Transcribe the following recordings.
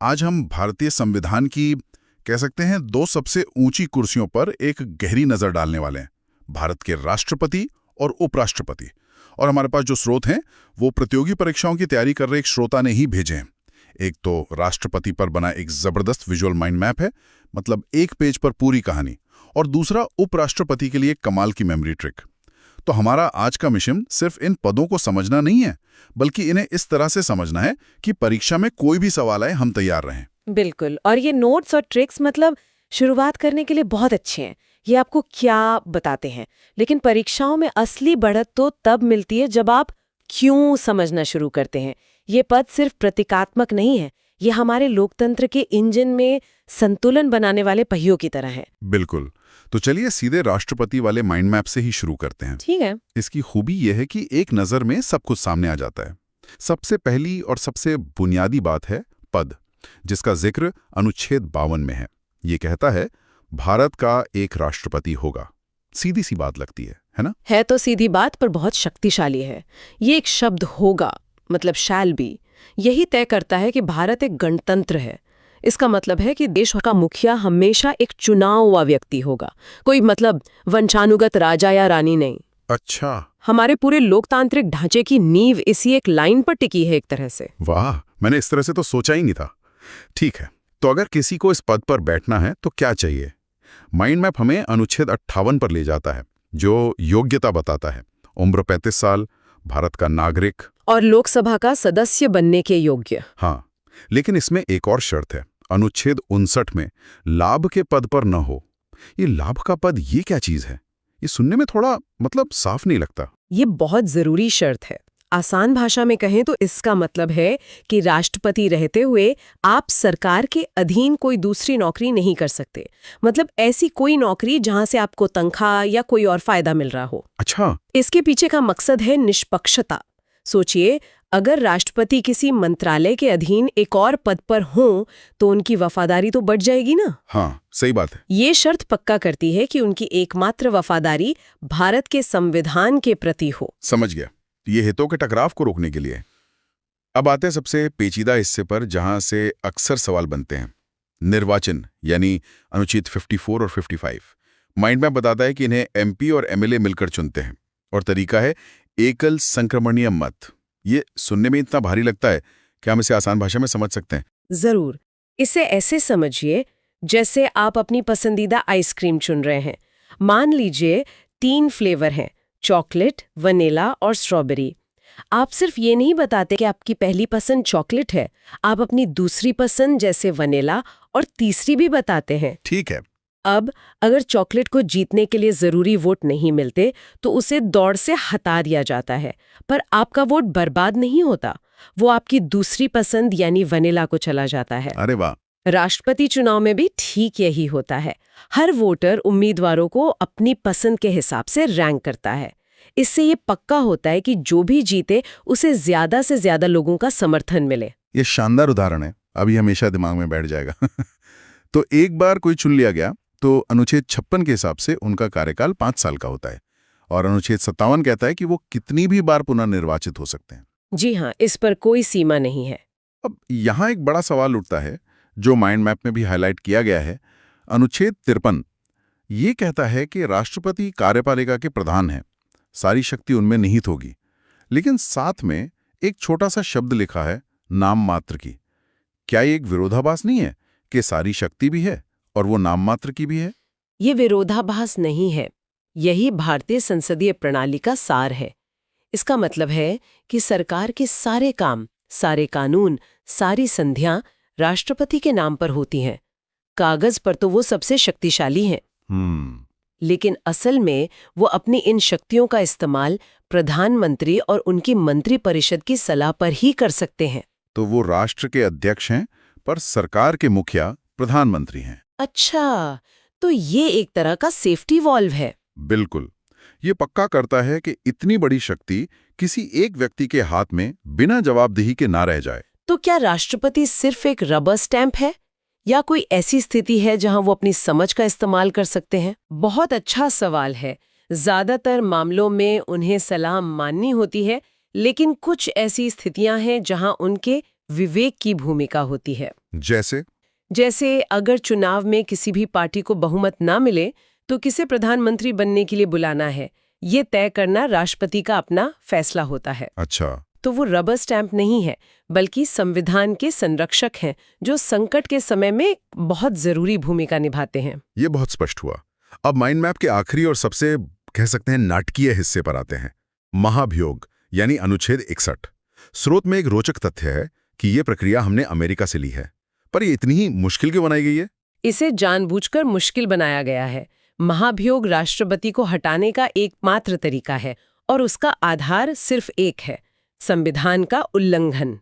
आज हम भारतीय संविधान की कह सकते हैं दो सबसे ऊंची कुर्सियों पर एक गहरी नजर डालने वाले हैं, भारत के राष्ट्रपति और उपराष्ट्रपति। और हमारे पास जो स्रोत हैं वो प्रतियोगी परीक्षाओं की तैयारी कर रहे एक श्रोता ने ही भेजे हैं। एक तो राष्ट्रपति पर बना एक जबरदस्त विजुअल माइंड मैप है, मतलब एक पेज पर पूरी कहानी, और दूसरा उपराष्ट्रपति के लिए कमाल की मेमोरी ट्रिक। तो हमारा आज का मिशन सिर्फ इन पदों को समझना नहीं है, बल्कि इन्हें इस तरह से समझना है कि परीक्षा में कोई भी सवाल आए हम तैयार रहें। बिल्कुल। और ये नोट्स और ट्रिक्स मतलब शुरुआत करने के लिए बहुत अच्छे हैं, ये आपको क्या बताते हैं, लेकिन परीक्षाओं में असली बढ़त तो तब मिलती है जब आप क्यों समझना शुरू करते हैं। ये पद सिर्फ प्रतीकात्मक नहीं है, ये हमारे लोकतंत्र के इंजन में संतुलन बनाने वाले पहियों की तरह है। बिल्कुल। तो चलिए सीधे राष्ट्रपति वाले माइंड मैप से ही शुरू करते हैं। ठीक है। इसकी खूबी यह है कि एक नज़र में सब कुछ सामने आ जाता है। सबसे पहली और सबसे बुनियादी बात है पद, जिसका जिक्र अनुच्छेद 52 में है। ये कहता है भारत का एक राष्ट्रपति होगा। सीधी सी बात लगती है ना? है तो सीधी बात, पर बहुत शक्तिशाली है। ये एक शब्द होगा मतलब शैल बी, यही तय करता है कि भारत एक गणतंत्र है। इसका मतलब है कि देश का मुखिया हमेशा एक चुनाव हुआ व्यक्ति होगा, कोई मतलब वंशानुगत राजा या रानी नहीं। अच्छा, हमारे पूरे लोकतांत्रिक ढांचे की नींव इसी एक लाइन पर टिकी है एक तरह से। वाह, मैंने इस तरह से तो सोचा ही नहीं था। ठीक है, तो अगर किसी को इस पद पर बैठना है तो क्या चाहिए? माइंड मैप हमें अनुच्छेद 58 पर ले जाता है, जो योग्यता बताता है। उम्र 35 साल, भारत का नागरिक और लोकसभा का सदस्य बनने के योग्य। हाँ, लेकिन इसमें एक और शर्त है। अनुच्छेद 59 में लाभ के पद पर न हो। ये लाभ का पद, ये क्या चीज है? ये सुनने में थोड़ा मतलब साफ नहीं लगता। ये बहुत जरूरी शर्त है। आसान भाषा में कहें तो इसका मतलब है कि राष्ट्रपति रहते हुए आप सरकार के अधीन कोई दूसरी नौकरी नहीं कर सकते। मतलब ऐसी कोई नौकरी जहां से आपको तनख्वाह या कोई और फायदा मिल रहा हो। अच्छा। इसके पीछे का मकसद है निष्पक्षता। सोचिए, अगर राष्ट्रपति किसी मंत्रालय के अधीन एक और पद पर हों तो उनकी वफादारी तो बढ़ जाएगी ना। हाँ, सही बात है। ये शर्त पक्का करती है कि उनकी एकमात्र वफादारी भारत के संविधान के प्रति हो। समझ गया, ये हितों के टकराव को रोकने के लिए। अब आते हैं सबसे पेचीदा हिस्से पर, जहां से अक्सर सवाल बनते हैं। निर्वाचन, यानी अनुच्छेद 54 और 55। माइंड मैप बताता है कि इन्हें एमपी और एमएलए मिलकर चुनते हैं, और तरीका है एकल संक्रमणीय मत। ये सुनने में इतना भारी लगता है, क्या हम इसे आसान भाषा में समझ सकते हैं? जरूर। इसे ऐसे समझिए जैसे आप अपनी पसंदीदा आइसक्रीम चुन रहे हैं। मान लीजिए 3 फ्लेवर हैं, चॉकलेट, वनीला और स्ट्रॉबेरी। आप सिर्फ ये नहीं बताते कि आपकी पहली पसंद चॉकलेट है, आप अपनी दूसरी पसंद जैसे वनीला और तीसरी भी बताते हैं। ठीक है। अब अगर चॉकलेट को जीतने के लिए जरूरी वोट नहीं मिलते तो उसे दौड़ से हटा दिया जाता है, पर आपका वोट बर्बाद नहीं होता, वो आपकी दूसरी पसंद यानी वनीला को चला जाता है। अरे वाह। राष्ट्रपति चुनाव में भी ठीक यही होता है। हर वोटर उम्मीदवारों को अपनी पसंद के हिसाब से रैंक करता है। इससे ये पक्का होता है कि जो भी जीते उसे ज्यादा से ज्यादा लोगों का समर्थन मिले। ये शानदार उदाहरण है, अभी हमेशा दिमाग में बैठ जाएगा। तो एक बार कोई चुन लिया गया तो अनुच्छेद 56 के हिसाब से उनका कार्यकाल 5 साल का होता है, और अनुच्छेद 57 कहता है कि वो कितनी भी बार पुनर्निर्वाचित हो सकते हैं। जी हाँ, इस पर कोई सीमा नहीं है। अब यहाँ एक बड़ा सवाल उठता है, जो माइंड मैप में भी हाईलाइट किया गया है। अनुच्छेद 53 ये कहता है कि राष्ट्रपति कार्यपालिका के प्रधान हैं, सारी शक्ति उनमें निहित होगी, लेकिन साथ में एक छोटा सा शब्द लिखा है, नाम मात्र की। क्या ये एक विरोधाभास नहीं है कि सारी शक्ति भी है और वो नाम मात्र की भी है? ये विरोधाभास नहीं है, यही भारतीय संसदीय प्रणाली का सार है। इसका मतलब है कि सरकार के सारे काम, सारे कानून, सारी संधियां राष्ट्रपति के नाम पर होती हैं। कागज पर तो वो सबसे शक्तिशाली हैं, लेकिन असल में वो अपनी इन शक्तियों का इस्तेमाल प्रधानमंत्री और उनकी मंत्रिपरिषद की सलाह पर ही कर सकते हैं। तो वो राष्ट्र के अध्यक्ष हैं, पर सरकार के मुखिया प्रधानमंत्री हैं। अच्छा, तो ये एक तरह का सेफ्टी वॉल्व है। बिल्कुल। ये पक्का करता है कि इतनी बड़ी शक्ति किसी एक व्यक्ति के हाथ में बिना जवाबदेही के ना रह जाए। तो क्या राष्ट्रपति सिर्फ एक रबर स्टैंप है, या कोई ऐसी स्थिति है जहां वो अपनी समझ का इस्तेमाल कर सकते हैं? बहुत अच्छा सवाल है। ज्यादातर मामलों में उन्हें सलाह माननी होती है, लेकिन कुछ ऐसी स्थितियां हैं जहां उनके विवेक की भूमिका होती है। जैसे अगर चुनाव में किसी भी पार्टी को बहुमत ना मिले तो किसे प्रधानमंत्री बनने के लिए बुलाना है, ये तय करना राष्ट्रपति का अपना फैसला होता है। अच्छा, तो वो रबर स्टैंप नहीं है, बल्कि संविधान के संरक्षक हैं जो संकट के समय में बहुत जरूरी भूमिका निभाते हैं। ये बहुत स्पष्ट हुआ। अब माइंड मैप के आखिरी और सबसे कह सकते हैं नाटकीय हिस्से पर आते हैं, महाभियोग यानी अनुच्छेद 61। स्रोत में एक रोचक तथ्य है कि ये प्रक्रिया हमने अमेरिका से ली है, पर ये इतनी ही मुश्किल क्यों बनाई गई है? इसे जानबूझकर मुश्किल बनाया गया है। महाभियोग राष्ट्रपति को हटाने का एकमात्र तरीका है और उसका आधार सिर्फ एक है, संविधान का उल्लंघन।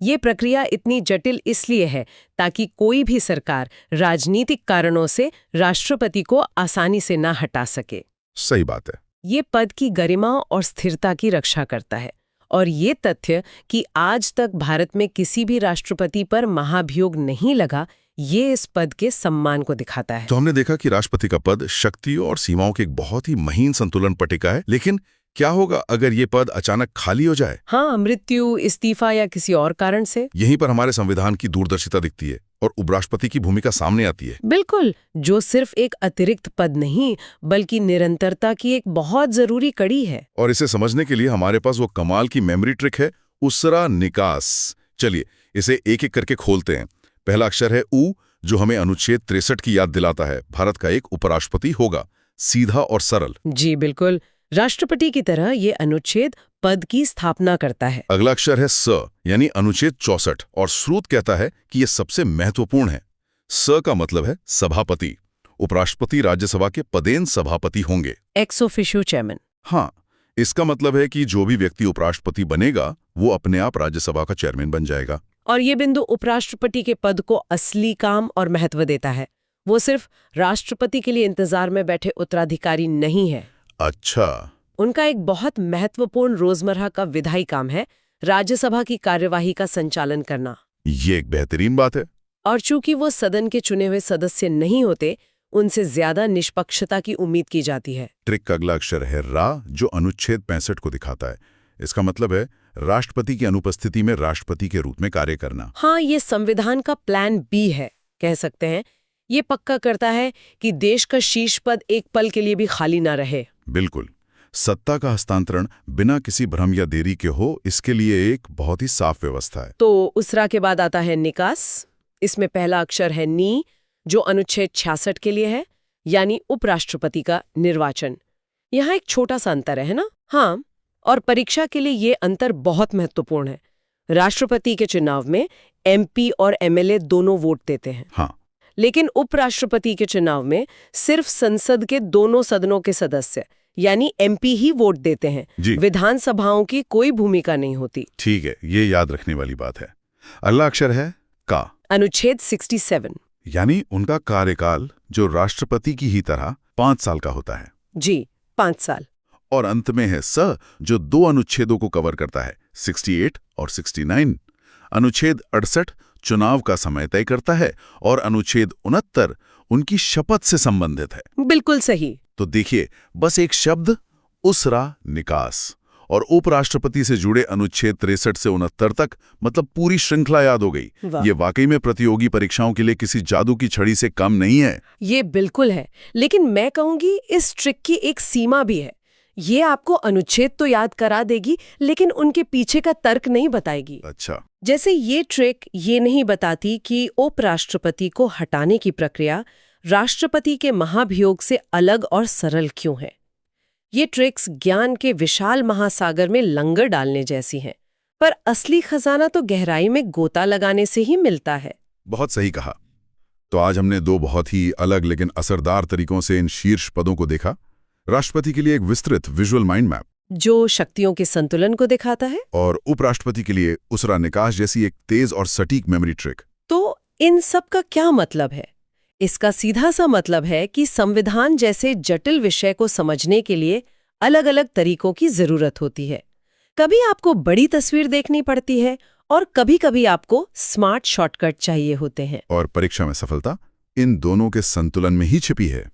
ये प्रक्रिया इतनी जटिल इसलिए है ताकि कोई भी सरकार राजनीतिक कारणों से राष्ट्रपति को आसानी से ना हटा सके। सही बात है। ये पद की गरिमा और स्थिरता की रक्षा करता है, और ये तथ्य कि आज तक भारत में किसी भी राष्ट्रपति पर महाभियोग नहीं लगा, ये इस पद के सम्मान को दिखाता है। तो हमने देखा कि राष्ट्रपति का पद शक्ति और सीमाओं के एक बहुत ही महीन संतुलन पर टिका है, लेकिन क्या होगा अगर ये पद अचानक खाली हो जाए? हाँ, मृत्यु, इस्तीफा या किसी और कारण से। यहीं पर हमारे संविधान की दूरदर्शिता दिखती है और उपराष्ट्रपति की भूमिका सामने आती है। बिल्कुल, जो सिर्फ एक अतिरिक्त पद नहीं बल्कि निरंतरता की एक बहुत जरूरी कड़ी है। और इसे समझने के लिए हमारे पास वो कमाल की मेमोरी ट्रिक है, उसरा निकास। चलिए इसे एक एक करके खोलते हैं। पहला अक्षर है उ, जो हमें अनुच्छेद 63 की याद दिलाता है। भारत का एक उपराष्ट्रपति होगा, सीधा और सरल। जी बिल्कुल, राष्ट्रपति की तरह ये अनुच्छेद पद की स्थापना करता है। अगला अक्षर है स, यानी अनुच्छेद 64, और स्रोत कहता है कि यह सबसे महत्वपूर्ण है। स का मतलब है सभापति। उपराष्ट्रपति राज्यसभा के पदेन सभापति होंगे, एक्स ऑफिशियो चेयरमैन। हाँ, इसका मतलब है कि जो भी व्यक्ति उपराष्ट्रपति बनेगा वो अपने आप राज्यसभा का चेयरमैन बन जाएगा। और ये बिंदु उपराष्ट्रपति के पद को असली काम और महत्व देता है। वो सिर्फ राष्ट्रपति के लिए इंतजार में बैठे उत्तराधिकारी नहीं है। अच्छा, उनका एक बहुत महत्वपूर्ण रोजमर्रा का विधायी काम है, राज्यसभा की कार्यवाही का संचालन करना। ये एक बेहतरीन बात है। और चूंकि वो सदन के चुने हुए सदस्य नहीं होते, उनसे ज्यादा निष्पक्षता की उम्मीद की जाती है। ट्रिक का अगला अक्षर है रा, जो अनुच्छेद 65 को दिखाता है। इसका मतलब है राष्ट्रपति की अनुपस्थिति में राष्ट्रपति के रूप में कार्य करना। हाँ, ये संविधान का प्लान बी है, कह सकते हैं। ये पक्का करता है कि देश का शीर्ष पद एक पल के लिए भी खाली ना रहे। बिल्कुल, सत्ता का हस्तांतरण बिना किसी भ्रम या देरी के हो, इसके लिए एक बहुत ही साफ व्यवस्था है। तो उसरा के बाद आता है निकास। इसमें पहला अक्षर है नी, जो अनुच्छेद 66 के लिए है, यानी उपराष्ट्रपति का निर्वाचन। यहाँ एक छोटा सा अंतर है ना? हाँ, और परीक्षा के लिए ये अंतर बहुत महत्वपूर्ण है। राष्ट्रपति के चुनाव में एमपी और एमएलए दोनों वोट देते हैं। हाँ, लेकिन उपराष्ट्रपति के चुनाव में सिर्फ संसद के दोनों सदनों के सदस्य यानी एमपी ही वोट देते हैं। विधानसभाओं की कोई भूमिका नहीं होती। ठीक है, ये याद रखने वाली बात है। अगला अक्षर है का, अनुच्छेद 67, यानी उनका कार्यकाल जो राष्ट्रपति की ही तरह 5 साल का होता है। जी, 5 साल। और अंत में है स, जो 2 अनुच्छेदों को कवर करता है, 68 और 69। अनुच्छेद 68 चुनाव का समय तय करता है और अनुच्छेद 69 उनकी शपथ से संबंधित है। बिल्कुल सही। तो देखिए, बस एक शब्द उसरा निकास और उपराष्ट्रपति से जुड़े अनुच्छेद 63 से 69 तक, मतलब पूरी श्रृंखला याद हो गई। ये वाकई में प्रतियोगी परीक्षाओं के लिए किसी जादू की छड़ी से कम नहीं है। ये बिल्कुल है, लेकिन मैं कहूंगी इस ट्रिक की एक सीमा भी है। ये आपको अनुच्छेद तो याद करा देगी, लेकिन उनके पीछे का तर्क नहीं बताएगी। अच्छा, जैसे ये ट्रिक ये नहीं बताती कि उपराष्ट्रपति को हटाने की प्रक्रिया राष्ट्रपति के महाभियोग से अलग और सरल क्यों है। ये ट्रिक्स ज्ञान के विशाल महासागर में लंगर डालने जैसी हैं, पर असली खजाना तो गहराई में गोता लगाने से ही मिलता है। बहुत सही कहा। तो आज हमने 2 बहुत ही अलग लेकिन असरदार तरीकों से इन शीर्ष पदों को देखा। राष्ट्रपति के लिए एक विस्तृत विजुअल माइंड मैप जो शक्तियों के संतुलन को दिखाता है, और उपराष्ट्रपति के लिए उसरा निकास जैसी एक तेज और सटीक मेमोरी ट्रिक। तो इन सब का क्या मतलब है? इसका सीधा सा मतलब है कि संविधान जैसे जटिल विषय को समझने के लिए अलग अलग तरीकों की जरूरत होती है। कभी आपको बड़ी तस्वीर देखनी पड़ती है और कभी-कभी आपको स्मार्ट शॉर्टकट चाहिए होते हैं। और परीक्षा में सफलता इन दोनों के संतुलन में ही छिपी है।